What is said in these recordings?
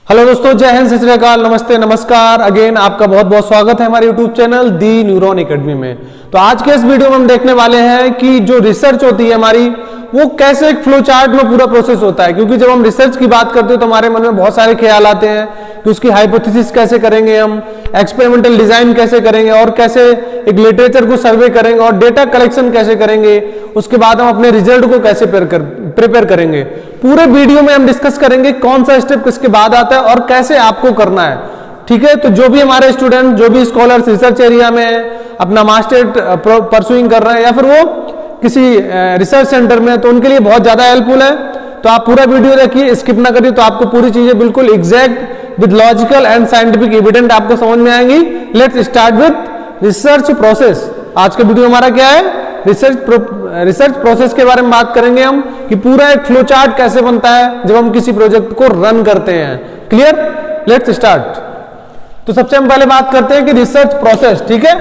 Hello दोस्तों, जय हिंद, सत श्री अकाल, नमस्ते, नमस्कार। अगेन आपका बहुत बहुत स्वागत है हमारे यूट्यूब चैनल दी न्यूरॉन एकेडमी में। तो आज के इस वीडियो में हम देखने वाले हैं कि जो रिसर्च होती है हमारी, वो कैसे एक फ्लो चार्ट में पूरा प्रोसेस होता है। क्योंकि जब हम रिसर्च की बात करते हैं तो हमारे मन में बहुत सारे ख्याल आते हैं कि उसकी हाइपोथेसिस कैसे करेंगे, हम एक्सपेरिमेंटल डिजाइन कैसे करेंगे, और कैसे एक लिटरेचर को सर्वे करेंगे, और डेटा कलेक्शन कैसे करेंगे, उसके बाद हम अपने रिजल्ट को कैसे प्रिपेयर करेंगे। पूरे वीडियो में हम डिस्कस करेंगे कौन सा स्टेप किसके बाद आता है और कैसे आपको करना है। ठीक है, तो जो भी हमारे स्टूडेंट, जो भी स्कॉलर्स रिसर्च एरिया में अपना मास्टर परसुइंग कर रहे हैं या फिर वो किसी रिसर्च सेंटर में, तो उनके लिए बहुत ज्यादा हेल्पफुल है। तो आप पूरा वीडियो देखिए, स्किप ना करिए, तो आपको पूरी चीजें बिल्कुल exact with logical and scientific evident आपको समझ में आएंगी। Let's start with research process. आज का वीडियो हमारा क्या है? रिसर्च प्रोसेस के बारे में बात करेंगे हम कि पूरा एक फ्लो चार्ट कैसे बनता है जब हम किसी प्रोजेक्ट को रन करते हैं। क्लियर? Let's start. तो सबसे हम पहले बात करते हैं कि रिसर्च प्रोसेस। ठीक है,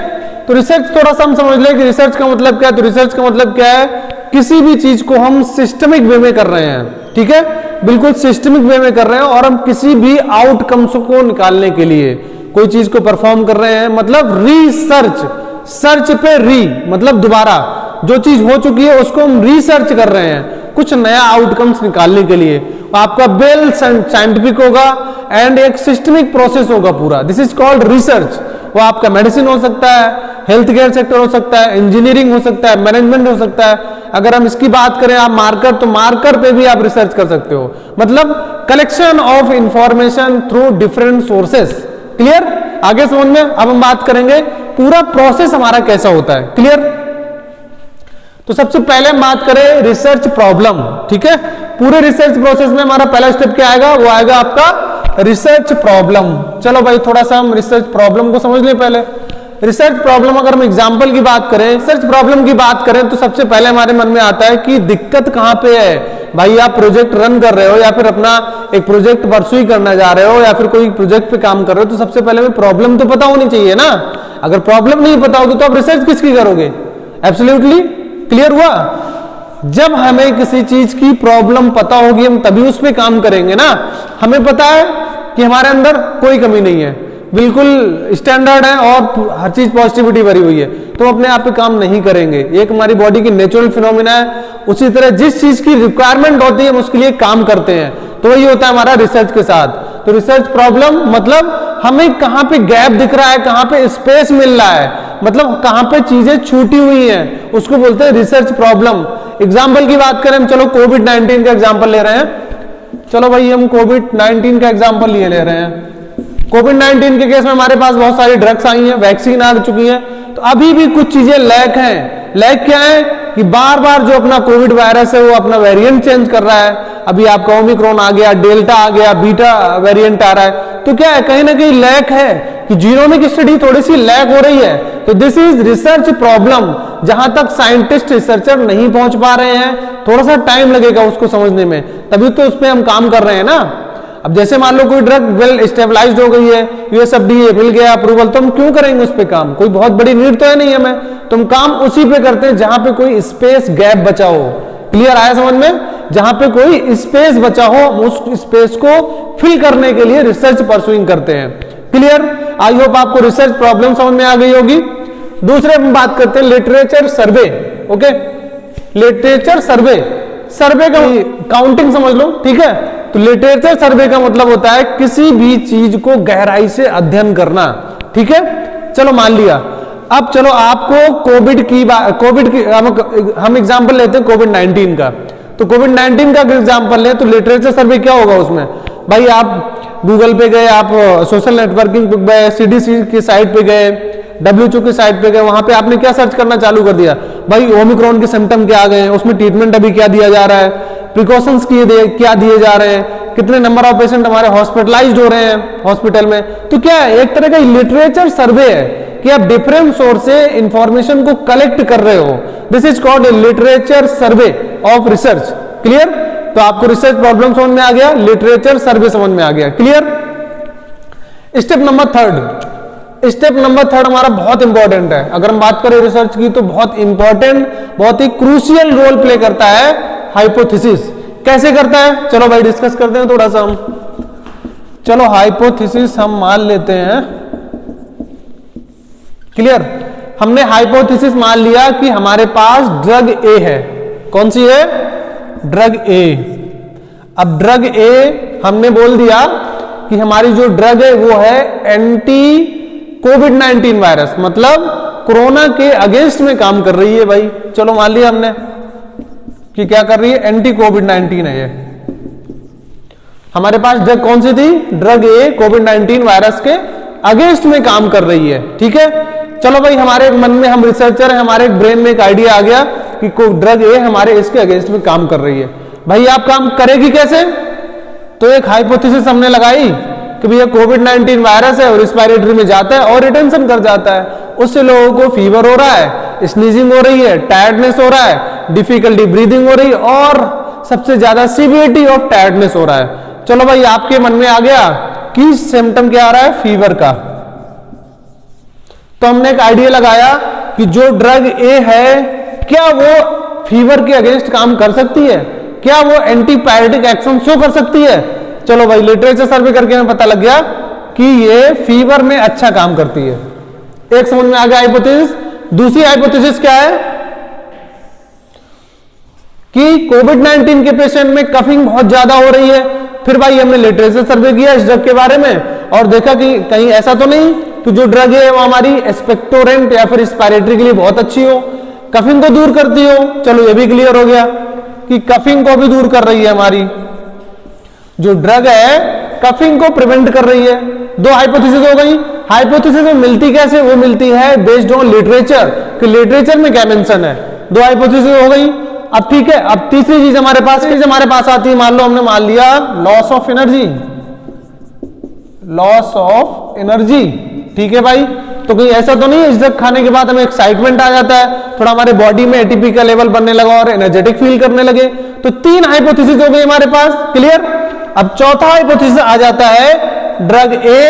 तो रिसर्च थोड़ा सा हम समझ लें कि रिसर्च का मतलब क्या है। तो रिसर्च का मतलब क्या है? किसी भी चीज को हम सिस्टमिक वे में कर रहे हैं। ठीक है, बिल्कुल सिस्टमिक वे में कर रहे हैं, और हम किसी भी आउटकम्स को निकालने के लिए कोई चीज को परफॉर्म कर रहे हैं। मतलब रिसर्च, सर्च पे री मतलब दोबारा, जो चीज हो चुकी है उसको हम रिसर्च कर रहे हैं कुछ नया आउटकम्स निकालने के लिए। आपका वेल साइंटिफिक होगा एंड एक सिस्टमिक प्रोसेस होगा पूरा। This is called research. वो आपका मेडिसिन हो सकता है, हेल्थ केयर सेक्टर हो सकता है, इंजीनियरिंग हो सकता है, मैनेजमेंट हो सकता है। अगर हम इसकी बात करें आप मार्कर, तो मार्कर पे भी आप रिसर्च कर सकते हो। मतलब collection of information through different sources. Clear? आगे समझ में। अब हम बात करेंगे पूरा प्रोसेस हमारा कैसा होता है। क्लियर? तो सबसे पहले हम बात करें रिसर्च प्रॉब्लम। ठीक है, पूरे रिसर्च प्रोसेस में हमारा पहला स्टेप क्या आएगा? वो आएगा आपका रिसर्च प्रॉब्लम। चलो भाई, थोड़ा सा हम रिसर्च प्रॉब्लम को समझ लें पहले। रिसर्च प्रॉब्लम, अगर हम एग्जांपल की बात करें, रिसर्च प्रॉब्लम की बात करें, तो सबसे पहले हमारे मन में आता है कि दिक्कत कहां पे है। भाई आप प्रोजेक्ट रन कर रहे हो या फिर अपना एक प्रोजेक्ट परस्यू करना जा रहे हो या फिर कोई प्रोजेक्ट पे काम कर रहे हो, तो सबसे पहले में प्रॉब्लम तो पता होनी चाहिए ना। अगर प्रॉब्लम नहीं पता होगी तो आप रिसर्च किसकी करोगे? एब्सोल्युटली। क्लियर हुआ? जब हमें किसी चीज की प्रॉब्लम पता होगी हम तभी उस पर काम करेंगे ना। हमें पता है कि हमारे अंदर कोई कमी नहीं है, बिल्कुल स्टैंडर्ड है और हर चीज पॉजिटिविटी भरी हुई है, तो अपने आप पे काम नहीं करेंगे। एक हमारी बॉडी की नेचुरल फिनोमिना है। उसी तरह जिस चीज की रिक्वायरमेंट होती है हम उसके लिए काम करते हैं, तो वही होता है हमारा रिसर्च के साथ। तो रिसर्च प्रॉब्लम मतलब हमें कहां पे गैप दिख रहा है, कहां पे स्पेस मिल रहा है, मतलब कहां पे चीजें छूटी हुई हैं, उसको बोलते हैं रिसर्च प्रॉब्लम। एग्जाम्पल की बात करें हम, चलो कोविड-19 का एग्जाम्पल ले रहे हैं। चलो भाई हम कोविड-19 का एग्जाम्पल ले रहे हैं। कोविड-19 के केस में हमारे पास बहुत सारी ड्रग्स आई हैं, वैक्सीन आ चुकी है, तो अभी भी कुछ चीजें लैक हैं। लैक क्या है कि बार बार जो अपना कोविड वायरस है वो अपना वेरिएंट चेंज कर रहा है। अभी आपका ओमिक्रॉन आ गया, डेल्टा आ गया, बीटा वेरिएंट आ रहा है, तो क्या है, कहीं ना कहीं लैक है कि जीनोमिक स्टडी थोड़ी सी लैक हो रही है। तो दिस इज रिसर्च प्रॉब्लम, जहां तक साइंटिस्ट रिसर्चर नहीं पहुंच पा रहे हैं, थोड़ा सा टाइम लगेगा उसको समझने में, तभी तो उस पर हम काम कर रहे हैं ना। अब जैसे मान लो कोई ड्रग वेल स्टेबलाइज्ड हो गई है, यूएसएफडीए मिल गया अप्रूवल, तो हम क्यों करेंगे उस पे काम? कोई बहुत बड़ी नीड तो है नहीं हमें, तो हम काम उसी पे करते हैं जहां पे कोई स्पेस गैप बचा हो। क्लियर आया समझ में? जहां पे कोई स्पेस बचा हो, उस स्पेस को फिल करने के लिए रिसर्च परसुइंग करते हैं। क्लियर? आई होप आपको रिसर्च प्रॉब्लम समझ में आ गई होगी। दूसरे हम बात करते हैं लिटरेचर सर्वे। ओके, लिटरेचर सर्वे, सर्वे का काउंटिंग समझ लो। ठीक है, तो लिटरेचर सर्वे का मतलब होता है किसी भी चीज को गहराई से अध्ययन करना। ठीक है, चलो मान लिया, अब चलो आपको कोविड की हम एग्जांपल लेते हैं कोविड-19 का। तो कोविड-19 का एग्जांपल लें तो लिटरेचर सर्वे क्या होगा उसमें? भाई आप गूगल पे गए, आप सोशल नेटवर्किंग पे गए, सीडीसी की साइट पे गए, WHO की साइट पे गए, वहां पे आपने क्या सर्च करना चालू कर दिया? भाई ओमिक्रॉन के सिम्टम क्या आ गए हैं, उसमें ट्रीटमेंट अभी क्या दिया जा रहा है, प्रिकॉशंस क्या दिए जा रहे हैं, कितने नंबर ऑफ पेशेंट हमारे हॉस्पिटलाइज्ड हो रहे हैं हॉस्पिटल में। तो क्या है, एक तरह का लिटरेचर सर्वे है कि आप डिफरेंट सोर्स से इंफॉर्मेशन को कलेक्ट कर रहे हो। This is called literature survey of research. Clear? तो आपको रिसर्च प्रॉब्लम समझ में आ गया, लिटरेचर सर्वे समझ में आ गया। क्लियर? स्टेप नंबर थर्ड हमारा बहुत इंपॉर्टेंट है। अगर हम बात करें रिसर्च की तो बहुत इंपॉर्टेंट, बहुत ही क्रूशियल रोल प्ले करता है हाइपोथेसिस। कैसे करता है? चलो भाई डिस्कस करते हैं थोड़ा सा हम। चलो हाइपोथेसिस हम मान लेते हैं, क्लियर। हमने हाइपोथेसिस मान लिया कि हमारे पास ड्रग ए है। कौन सी है? ड्रग ए। अब ड्रग ए हमने बोल दिया कि हमारी जो ड्रग है वो है एंटी कोविड-19 वायरस, मतलब कोरोना के अगेंस्ट में काम कर रही है भाई। चलो मान लिया हमने कि क्या कर रही है, एंटी कोविड-19 है ये। हमारे पास ड्रग कौन सी थी? ड्रग ए कोविड-19 वायरस के अगेंस्ट में काम कर रही है, ठीक है। चलो भाई, हमारे मन में, हम रिसर्चर हैं, हमारे ब्रेन में एक आइडिया आ गया कि ड्रग ए हमारे इसके अगेंस्ट में काम कर रही है। भाई आप काम करेगी कैसे? तो एक हाइपोथेसिस हमने लगाई कि भैया कोविड-19 वायरस है और रिस्पायरेटरी में जाता है और रिटेंशन कर जाता है, उससे लोगों को फीवर हो रहा है, स्नीजिंग हो रही है, टायर्डनेस हो रहा है, डिफिकल्टी ब्रीदिंग हो रही है और सबसे ज्यादा सीवियरिटी ऑफ टायर्डनेस हो रहा है। चलो भाई, आपके मन में आ गया कि सिम्टम क्या आ रहा है? फीवर का। तो हमने एक आइडिया लगाया कि जो ड्रग ए है, क्या वो फीवर के अगेंस्ट काम कर सकती है? क्या वो एंटीपायरेटिक एक्शन शो कर सकती है? चलो भाई, लिटरेचर सर्वे करके हमें पता लग गया कि ये फीवर में अच्छा काम करती है। एक समझ में आ गया हाइपोथेसिस। दूसरी हाइपोथेसिस क्या है कि कोविड-19 के पेशेंट में कफिंग बहुत ज्यादा हो रही है। फिर भाई हमने लिटरेचर सर्वे किया इस ड्रग के बारे में और देखा कि कहीं ऐसा तो नहीं कि जो ड्रग है वो हमारी एक्सपेक्टोरेंट या फिर रिस्पायरेटरी के लिए बहुत अच्छी हो, कफिंग को दूर करती हो। चलो ये भी क्लियर हो गया कि कफिंग को भी दूर कर रही है। हमारी जो ड्रग है कफिंग को प्रिवेंट कर रही है। दो हाइपोथेसिस हो गई। हाइपोथेसिस में मिलती कैसे? वो मिलती है बेस्ड ऑन लिटरेचर, कि लिटरेचर में क्या मेंशन है। दो हाइपोथेसिस हो गई। अब ठीक है, अब तीसरी चीज हमारे पास आती है। मान लो हमने मान लिया loss of energy, loss of energy, ठीक है भाई। तो कहीं ऐसा तो नहीं है इस ड्रग खाने के बाद हमें एक्साइटमेंट आ जाता है, थोड़ा हमारे बॉडी में एटीपी का लेवल बनने लगा और एनर्जेटिक फील करने लगे। तो तीन हाइपोथेसिस हो गई हमारे पास, क्लियर। अब चौथा हाइपोथेसिस आ जाता है, drug A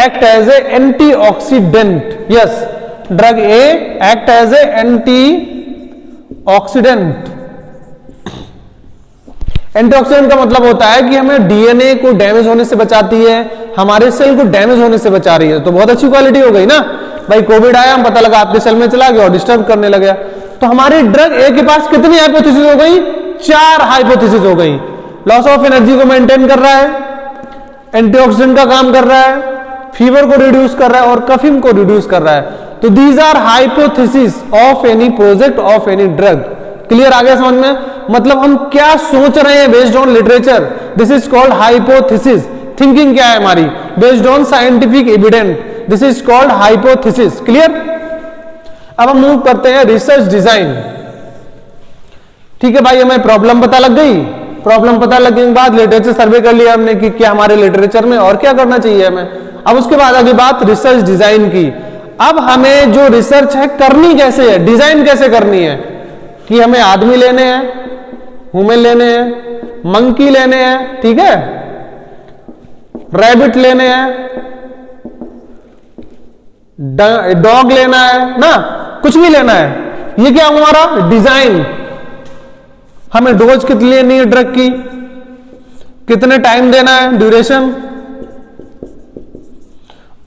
act as a antioxidant. Yes, drug A act as a antioxidant. Antioxidant का मतलब होता है कि हमें डीएनए को डैमेज होने से बचाती है, हमारे सेल को डैमेज होने से बचा रही है। तो बहुत अच्छी क्वालिटी हो गई ना भाई। कोविड आया, हम पता लगा आपके सेल में चला गया और डिस्टर्ब करने लगा। तो हमारी ड्रग ए के पास कितनी हाइपोथेसिस हो गई? 4 हाइपोथेसिस हो गई। लॉस ऑफ एनर्जी को मेंटेन कर रहा है, एंटीऑक्सीडेंट का काम कर रहा है, फीवर को रिड्यूस कर रहा है और कफिंग को रिड्यूस कर रहा है। तो these are hypothesis of any project of any drug. Clear आ गया समझ में? मतलब हम क्या सोच रहे हैं based on literature, this is called hypothesis. Thinking क्या है हमारी? Based on scientific evidence, this is called hypothesis. Clear. अब हम मूव करते हैं रिसर्च डिजाइन। ठीक है भाई, हमें प्रॉब्लम पता लग गई। प्रॉब्लम पता लगने के बाद लिटरेचर सर्वे कर लिया हमने कि क्या हमारे लिटरेचर में और क्या करना चाहिए हमें। अब उसके बाद आगे बात रिसर्च डिजाइन की। अब हमें जो रिसर्च है करनी कैसे है, डिजाइन कैसे करनी है, कि हमें आदमी लेने हैं, ह्यूमन लेने हैं, मंकी लेने हैं, ठीक है, रैबिट लेने हैं, डॉग लेना है ना, कुछ भी लेना है। ये क्या हमारा डिजाइन। हमें डोज कितनी लेनी है ड्रग की, कितने टाइम देना है, ड्यूरेशन,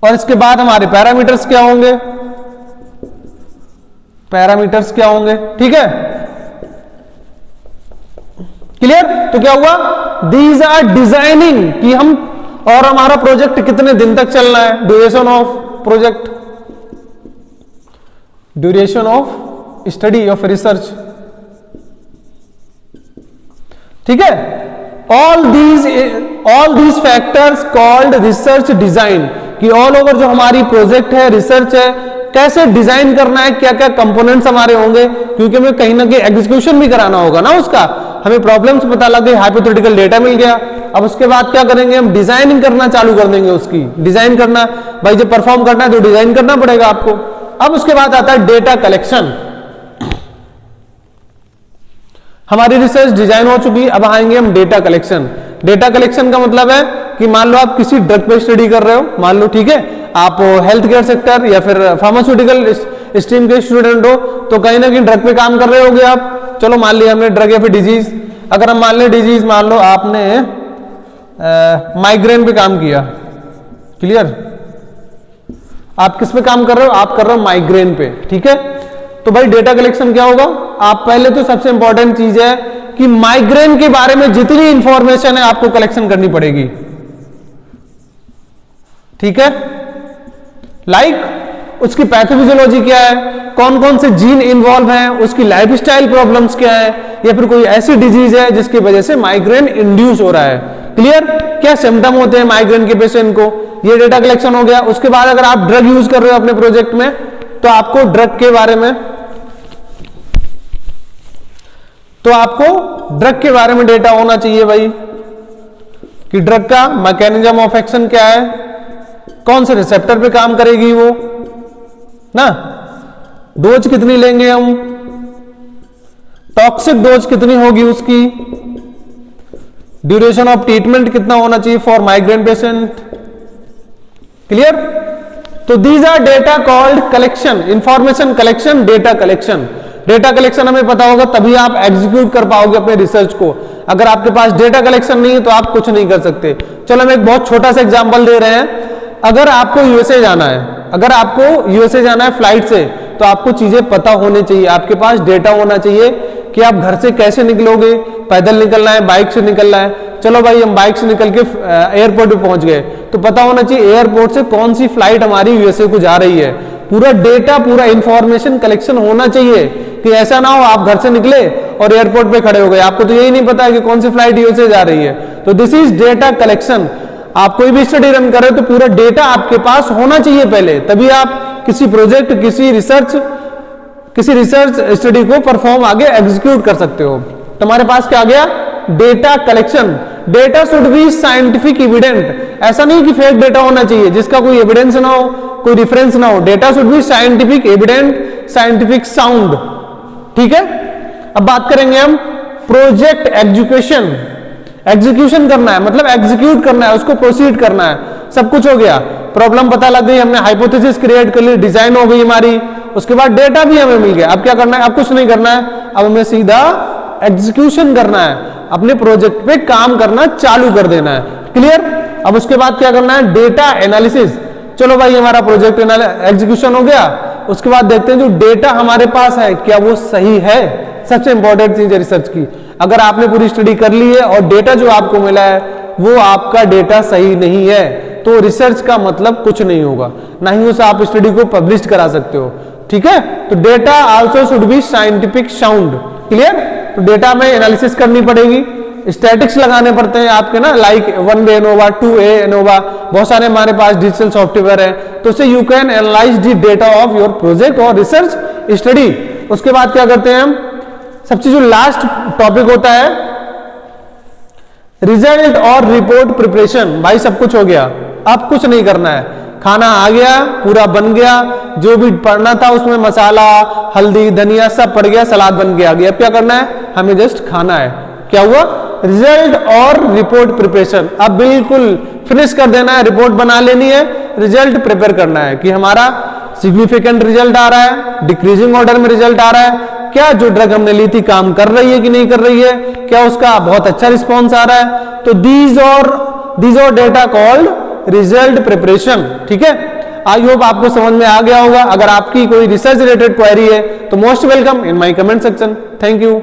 और इसके बाद हमारे पैरामीटर्स क्या होंगे, पैरामीटर्स क्या होंगे, ठीक है, क्लियर। तो क्या हुआ, दीज आर डिजाइनिंग कि हम, और हमारा प्रोजेक्ट कितने दिन तक चलना है, duration of project, duration of study of research, ठीक है। All these factors called research design, कि ऑल ओवर जो हमारी प्रोजेक्ट है, रिसर्च है, कैसे डिजाइन करना है, क्या क्या कंपोनेंट्स हमारे होंगे, क्योंकि हमें कहीं ना कहीं एग्जीक्यूशन भी कराना होगा ना उसका। हमें प्रॉब्लम्स पता लग गई, हाइपोथेटिकल डेटा मिल गया। अब उसके बाद क्या करेंगे, हम डिजाइनिंग करना चालू कर देंगे उसकी। डिजाइन करना भाई, जब परफॉर्म करना है तो डिजाइन करना पड़ेगा आपको। अब उसके बाद आता है डेटा कलेक्शन। हमारी रिसर्च डिजाइन हो चुकी, अब आएंगे हम डेटा कलेक्शन। डेटा कलेक्शन का मतलब है कि मान लो आप किसी ड्रग पे स्टडी कर रहे हो, मान लो, ठीक है, आप हेल्थ केयर सेक्टर या फिर फार्मास्यूटिकल स्ट्रीम के स्टूडेंट हो, तो कहीं ना कहीं ड्रग पे काम कर रहे होगे आप। चलो मान लिया हमने ड्रग या फिर डिजीज। अगर हम मान लें डिजीज, मान लो आपने माइग्रेन पे काम किया, क्लियर? आप किस पे काम कर रहे हो? आप कर रहे हो माइग्रेन पे, ठीक है? तो भाई डेटा कलेक्शन क्या होगा? आप पहले तो सबसे इंपॉर्टेंट चीज है कि माइग्रेन के बारे में जितनी इंफॉर्मेशन है आपको कलेक्शन करनी पड़ेगी, ठीक है? लाइक उसकी पैथोफिजियोलॉजी क्या है, कौन कौन से जीन इन्वॉल्व हैं, उसकी लाइफस्टाइल प्रॉब्लम्स क्या है, या फिर कोई ऐसी डिजीज है जिसकी वजह से माइग्रेन इंड्यूस हो रहा है। क्लियर? क्या सिम्टम होते हैं माइग्रेन के पेशेंट को, ये डेटा कलेक्शन हो गया। उसके बाद अगर आप ड्रग यूज कर रहे हो अपने प्रोजेक्ट में तो आपको ड्रग के बारे में डेटा होना चाहिए भाई, कि ड्रग का मैकेनिज्म ऑफ एक्शन क्या है, कौन से रिसेप्टर पे काम करेगी वो ना, डोज कितनी लेंगे हम, टॉक्सिक डोज कितनी होगी उसकी, ड्यूरेशन ऑफ ट्रीटमेंट कितना होना चाहिए फॉर माइग्रेन पेशेंट। क्लियर? तो these are data called collection, information collection, data collection. Data collection हमें पता होगा तभी आप एग्जीक्यूट कर पाओगे अपने रिसर्च को। अगर आपके पास डेटा कलेक्शन नहीं है तो आप कुछ नहीं कर सकते। चलो हम एक बहुत छोटा सा एग्जांपल दे रहे हैं। अगर आपको यूएसए जाना है, फ्लाइट से, तो आपको चीजें पता होनी चाहिए, आपके पास डेटा होना चाहिए कि आप घर से कैसे निकलोगे, पैदल निकलना है, बाइक से निकलना है। चलो भाई हम बाइक से निकल के एयरपोर्ट पे पहुंच गए, तो पता होना चाहिए एयरपोर्ट से कौन सी फ्लाइट हमारी यूएसए को जा रही है। पूरा डेटा, पूरा इंफॉर्मेशन कलेक्शन होना चाहिए कि ऐसा ना हो आप घर से निकले और एयरपोर्ट पे खड़े हो गए, आपको तो यही नहीं पता है कि कौन सी फ्लाइट यूएसए जा रही है। तो दिस इज डेटा कलेक्शन। आप कोई भी स्टडी रन कर रहे हो तो पूरा डेटा आपके पास होना चाहिए पहले, तभी आप किसी प्रोजेक्ट, किसी रिसर्च स्टडी को परफॉर्म आगे एग्जीक्यूट कर सकते हो। तुम्हारे पास क्या आ गया? Data collection. Data should be scientific evident. ऐसा नहीं कि फेक डेटा होना चाहिए जिसका कोई एविडेंस ना हो, कोई रेफरेंस ना हो। Data should be scientific evident, scientific sound, ठीक है? अब बात करेंगे हम प्रोजेक्ट एग्जीक्यूशन। एग्जीक्यूशन करना है मतलब एग्जीक्यूट करना है, उसको प्रोसीड करना है। सब कुछ हो गया, प्रॉब्लम पता लग गई, हमने हाइपोथेसिस क्रिएट कर ली, डिजाइन हो गई हमारी, उसके बाद डेटा भी हमें मिल गया। अब क्या करना है? अब कुछ नहीं करना है, अब हमें सीधा एग्जीक्यूशन करना है, अपने प्रोजेक्ट पे काम करना चालू कर देना है। क्लियर? अब उसके बाद क्या करना है? Data analysis. चलो भाई हमारा प्रोजेक्ट एग्जीक्यूशन हो गया, उसके बाद देखते हैं जो डेटा हमारे पास है क्या वो सही है। सबसे इंपॉर्टेंट चीज है रिसर्च की, अगर आपने पूरी स्टडी कर ली है और डेटा जो आपको मिला है वो आपका डेटा सही नहीं है तो रिसर्च का मतलब कुछ नहीं होगा, ना ही उसे आप स्टडी को पब्लिश करा सकते हो। ठीक है? तो data also should be scientific sound. Clear? तो डेटा में एनालिसिस करनी पड़ेगी, स्टैटिक्स लगाने पड़ते हैं आपके ना, like 1A ANOVA, 2A ANOVA, बहुत सारे हमारे पास डिजिटल सॉफ्टवेयर है, तो उससे you can analyse the data of your project और रिसर्च स्टडी। उसके बाद क्या करते हैं हम? सबसे जो लास्ट टॉपिक होता है रिजल्ट और रिपोर्ट प्रिपरेशन। भाई सब कुछ हो गया, अब कुछ नहीं करना है, खाना आ गया, पूरा बन गया, जो भी पढ़ना था उसमें मसाला, हल्दी, धनिया सब पड़ गया, सलाद बन गया। अब क्या करना है? हमें जस्ट खाना है। क्या हुआ? रिजल्ट और रिपोर्ट प्रिपरेशन। अब बिल्कुल फिनिश कर देना है, रिपोर्ट बना लेनी है, रिजल्ट प्रिपेयर करना है कि हमारा सिग्निफिकेंट रिजल्ट आ रहा है, डिक्रीजिंग ऑर्डर में रिजल्ट आ रहा है, क्या जो ड्रग हमने ली थी काम कर रही है कि नहीं कर रही है, क्या उसका बहुत अच्छा रिस्पॉन्स आ रहा है। तो दीज और डेटा कॉल्ड रिजल्ट प्रिपरेशन। ठीक है? आई होप आपको समझ में आ गया होगा। अगर आपकी कोई रिसर्च रिलेटेड क्वेरी है तो most welcome in my comment section. Thank you.